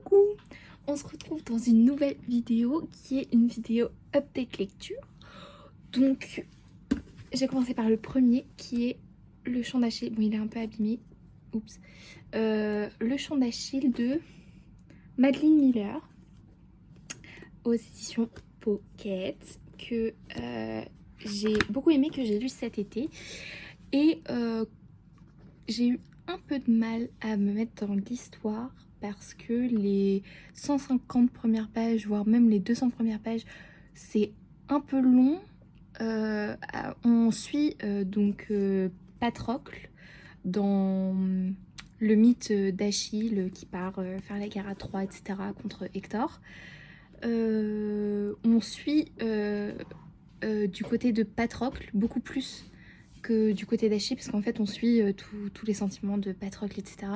Coucou! On se retrouve dans une nouvelle vidéo qui est une vidéo update lecture. Donc j'ai commencé par le premier qui est Le Chant d'Achille. Bon, il est un peu abîmé. Oups. Le Chant d'Achille de Madeline Miller aux éditions Pocket, que j'ai beaucoup aimé, que j'ai lu cet été. Et j'ai eu un peu de mal à me mettre dans l'histoire parce que les 150 premières pages, voire même les 200 premières pages, c'est un peu long. On suit Patrocle dans le mythe d'Achille qui part faire la guerre à Troie, etc. contre Hector. On suit du côté de Patrocle beaucoup plus que du côté d'Achille, parce qu'en fait on suit tous les sentiments de Patrocle, etc.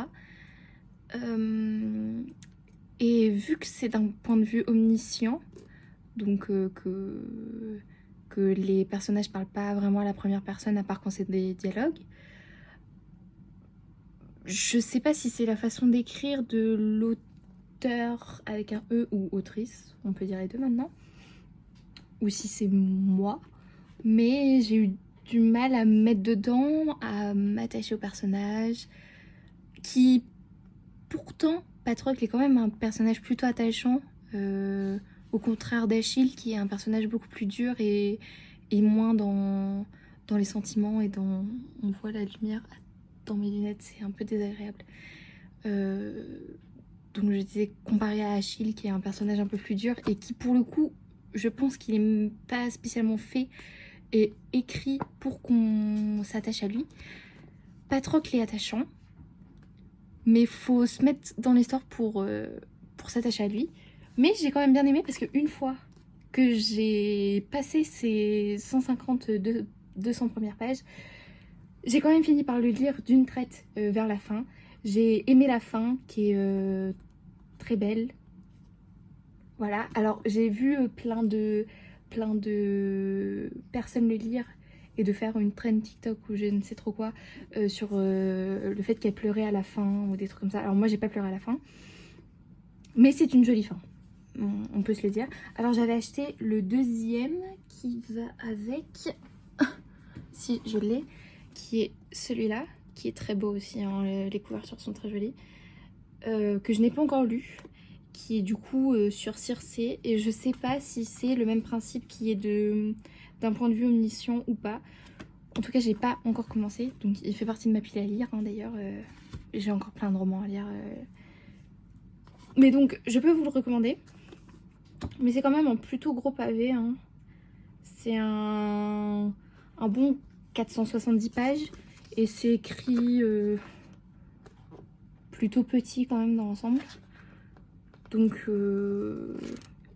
Et vu que c'est d'un point de vue omniscient, donc que les personnages parlent pas vraiment à la première personne à part quand c'est des dialogues, je sais pas si c'est la façon d'écrire de l'auteur avec un E ou autrice, on peut dire les deux maintenant, ou si c'est moi, mais j'ai eu du mal à me mettre dedans, à m'attacher au personnage, qui pourtant, Patrocle est quand même un personnage plutôt attachant, au contraire d'Achille qui est un personnage beaucoup plus dur et moins dans les sentiments et dans... On voit la lumière dans mes lunettes, c'est un peu désagréable. Donc je disais comparé à Achille qui est un personnage un peu plus dur et qui pour le coup, je pense qu'il est pas spécialement fait et écrit pour qu'on s'attache à lui. Patrocle est attachant, mais faut se mettre dans l'histoire pour s'attacher à lui. Mais j'ai quand même bien aimé parce qu'une fois que j'ai passé ces 200 premières pages, j'ai quand même fini par le lire d'une traite vers la fin. J'ai aimé la fin qui est très belle. Voilà, alors j'ai vu plein de personnes le lire et de faire une trend TikTok ou je ne sais trop quoi sur le fait qu'elle pleurait à la fin ou des trucs comme ça. Alors moi j'ai pas pleuré à la fin, mais c'est une jolie fin, on peut se le dire. Alors j'avais acheté le deuxième qui va avec, si je l'ai, qui est celui-là, qui est très beau aussi, hein, les couvertures sont très jolies, que je n'ai pas encore lu, qui est du coup sur Circé, et je sais pas si c'est le même principe qui est d'un point de vue omniscient ou pas. En tout cas j'ai pas encore commencé, donc il fait partie de ma pile à lire, hein, d'ailleurs. J'ai encore plein de romans à lire, mais donc je peux vous le recommander, mais c'est quand même un plutôt gros pavé, hein. C'est un bon 470 pages et c'est écrit plutôt petit quand même dans l'ensemble. Donc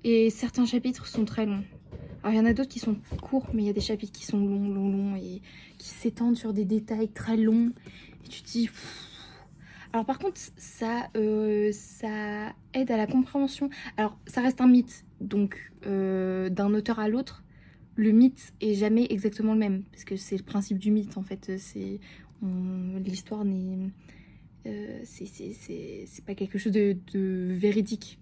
et certains chapitres sont très longs. Alors il y en a d'autres qui sont courts, mais il y a des chapitres qui sont longs et qui s'étendent sur des détails très longs. Et tu te dis... Alors par contre, ça aide à la compréhension. Alors ça reste un mythe, donc d'un auteur à l'autre, le mythe est jamais exactement le même. Parce que c'est le principe du mythe en fait. L'histoire n'est... c'est pas quelque chose de véridique.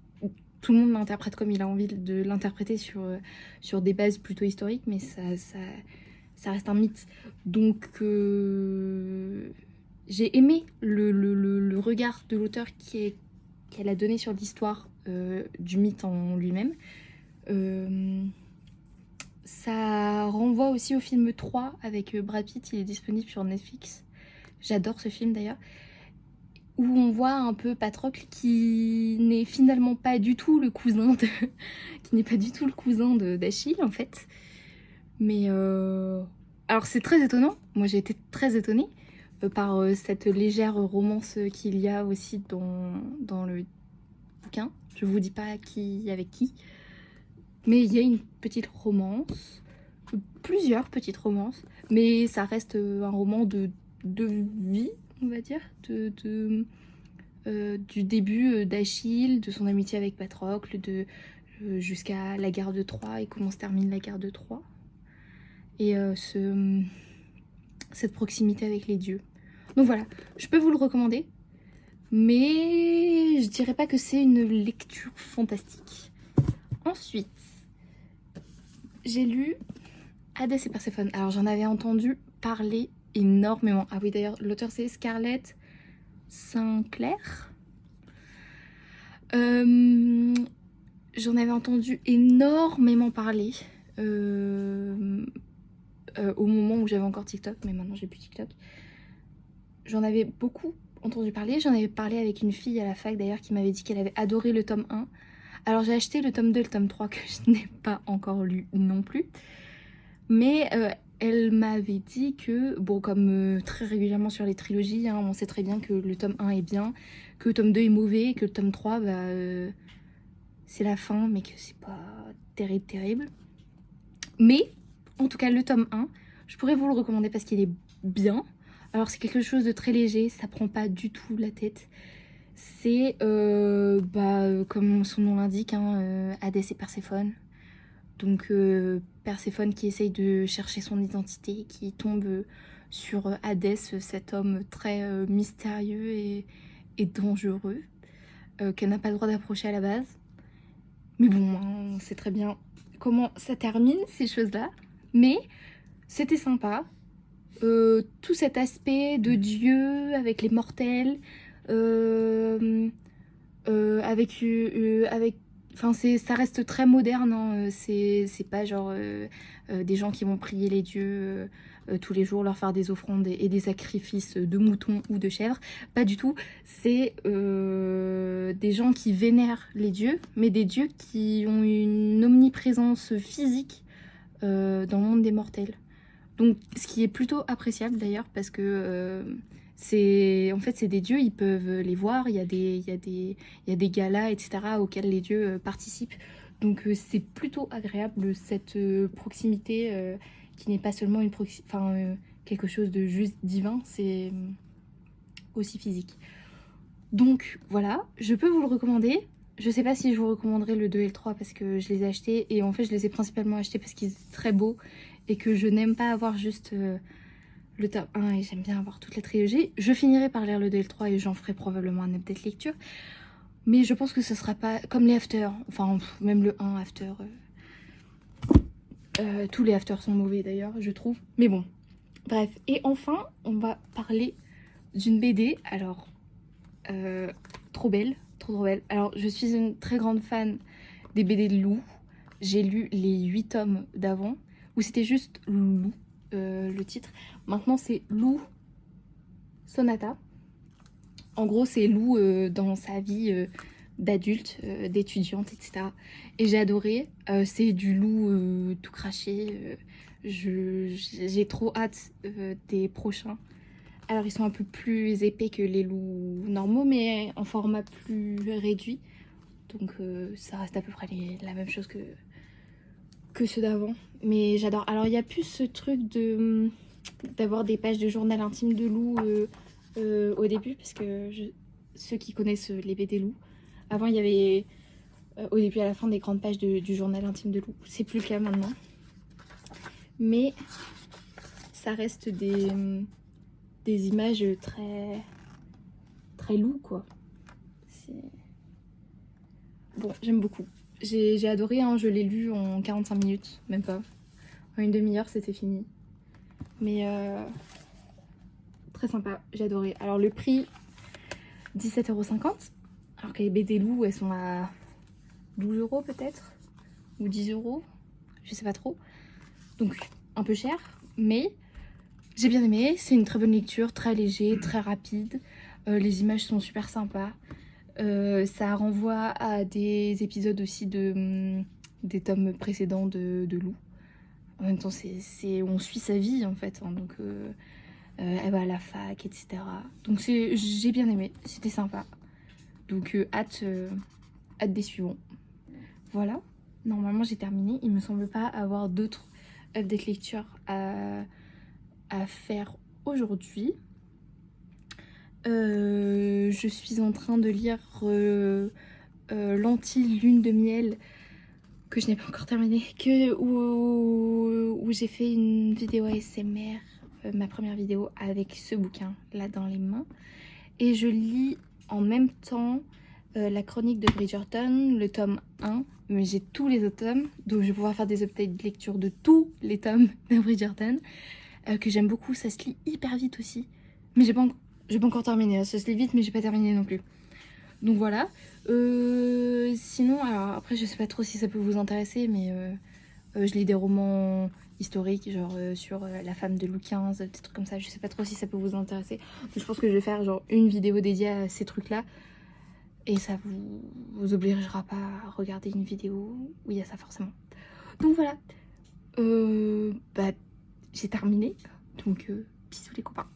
Tout le monde l'interprète comme il a envie de l'interpréter sur des bases plutôt historiques, mais ça reste un mythe. Donc j'ai aimé le regard de l'auteur qu'elle a donné sur l'histoire du mythe en lui-même. Ça renvoie aussi au film 3 avec Brad Pitt, il est disponible sur Netflix. J'adore ce film d'ailleurs. Où on voit un peu Patrocle qui n'est finalement pas du tout le cousin de... qui n'est pas du tout le cousin d'Achille en fait. Mais alors c'est très étonnant, moi j'ai été très étonnée par cette légère romance qu'il y a aussi dans le bouquin. Je vous dis pas qui avec qui, mais il y a une petite romance, plusieurs petites romances, mais ça reste un roman de vie, on va dire, du début d'Achille, de son amitié avec Patrocle, jusqu'à la guerre de Troie et comment se termine la guerre de Troie. Et cette proximité avec les dieux. Donc voilà, je peux vous le recommander, Mais je dirais pas que c'est une lecture fantastique. Ensuite, j'ai lu Hadès et Perséphone. Alors j'en avais entendu parler énormément. Ah oui, d'ailleurs, l'auteur c'est Scarlett Sinclair. J'en avais entendu énormément parler au moment où j'avais encore TikTok, mais maintenant j'ai plus TikTok. J'en avais beaucoup entendu parler. J'en avais parlé avec une fille à la fac d'ailleurs qui m'avait dit qu'elle avait adoré le tome 1. Alors j'ai acheté le tome 2 et le tome 3 que je n'ai pas encore lu non plus. Mais elle m'avait dit que, bon, comme très régulièrement sur les trilogies, hein, on sait très bien que le tome 1 est bien, que le tome 2 est mauvais, que le tome 3, bah, c'est la fin, mais que c'est pas terrible. Mais, en tout cas, le tome 1, je pourrais vous le recommander parce qu'il est bien. Alors, c'est quelque chose de très léger, ça prend pas du tout la tête. C'est, comme son nom l'indique, hein, Hadès et Perséphone. Donc Perséphone qui essaye de chercher son identité, qui tombe sur Hadès, cet homme très mystérieux et dangereux, qu'elle n'a pas le droit d'approcher à la base. Mais bon, on sait très bien comment ça termine, ces choses-là. Mais c'était sympa. Tout cet aspect de Dieu avec les mortels, avec enfin, ça reste très moderne, hein. C'est pas genre des gens qui vont prier les dieux tous les jours, leur faire des offrandes et des sacrifices de moutons ou de chèvres. Pas du tout. C'est des gens qui vénèrent les dieux, mais des dieux qui ont une omniprésence physique dans le monde des mortels. Donc, ce qui est plutôt appréciable d'ailleurs, parce que en fait, c'est des dieux, ils peuvent les voir, il y a des galas, etc., auxquels les dieux participent. Donc, c'est plutôt agréable cette proximité qui n'est pas seulement quelque chose de juste divin, c'est aussi physique. Donc, voilà, je peux vous le recommander. Je sais pas si je vous recommanderai le 2 et le 3 parce que je les ai achetés et en fait je les ai principalement achetés parce qu'ils étaient très beaux et que je n'aime pas avoir juste le tome 1 et j'aime bien avoir toute la trilogie. Je finirai par lire le 2 et le 3 et j'en ferai probablement un update lecture. Mais je pense que ce sera pas comme les After, enfin même le 1 After. Tous les After sont mauvais d'ailleurs, je trouve. Mais bon, bref. Et enfin, on va parler d'une BD. Alors, trop belle. Trop belle. Alors, je suis une très grande fan des BD de Lou. J'ai lu les 8 tomes d'avant, où c'était juste Lou, le titre. Maintenant, c'est Lou Sonata. En gros, c'est Lou dans sa vie d'adulte, d'étudiante, etc. Et j'ai adoré. C'est du Lou tout craché. J'ai trop hâte des prochains. Alors, ils sont un peu plus épais que les loups normaux, mais en format plus réduit. Donc, ça reste à peu près la même chose que ceux d'avant. Mais j'adore. Alors, il y a plus ce truc d'avoir des pages de journal intime de loup au début, parce que ceux qui connaissent les BD loups, avant, il y avait au début et à la fin des grandes pages du journal intime de loup. C'est plus le cas maintenant. Mais ça reste des images très loup, quoi. Bon, j'aime beaucoup. J'ai adoré, hein, je l'ai lu en 45 minutes, même pas. En une demi-heure, c'était fini. Mais très sympa, j'ai adoré. Alors le prix, 17,50 €. Alors que les BD loup, elles sont à 12 € peut-être, ou 10 €, je sais pas trop. Donc un peu cher, mais j'ai bien aimé. C'est une très bonne lecture, très léger, très rapide. Les images sont super sympas. Ça renvoie à des épisodes aussi des tomes précédents de Lou. En même temps, on suit sa vie en fait, hein, donc elle va à la fac, etc. Donc j'ai bien aimé, c'était sympa. Donc hâte des suivants. Voilà, normalement j'ai terminé. Il me semble pas avoir d'autres updates lecture à faire aujourd'hui. Je suis en train de lire Lentilles Lune de Miel, que je n'ai pas encore terminé, où j'ai fait une vidéo ASMR, ma première vidéo avec ce bouquin là dans les mains. Et je lis en même temps la chronique de Bridgerton, le tome 1, mais j'ai tous les autres tomes, donc je vais pouvoir faire des updates de lecture de tous les tomes de Bridgerton, que j'aime beaucoup, ça se lit hyper vite aussi, mais j'ai pas encore terminé, ça se lit vite mais j'ai pas terminé non plus. Donc voilà, sinon, alors après je sais pas trop si ça peut vous intéresser, mais je lis des romans historiques, genre sur la femme de Louis XV, des trucs comme ça, je sais pas trop si ça peut vous intéresser, donc je pense que je vais faire genre une vidéo dédiée à ces trucs là. Et ça vous obligera pas à regarder une vidéo où il y a ça forcément. Donc voilà. Bah, j'ai terminé. Donc bisous les copains.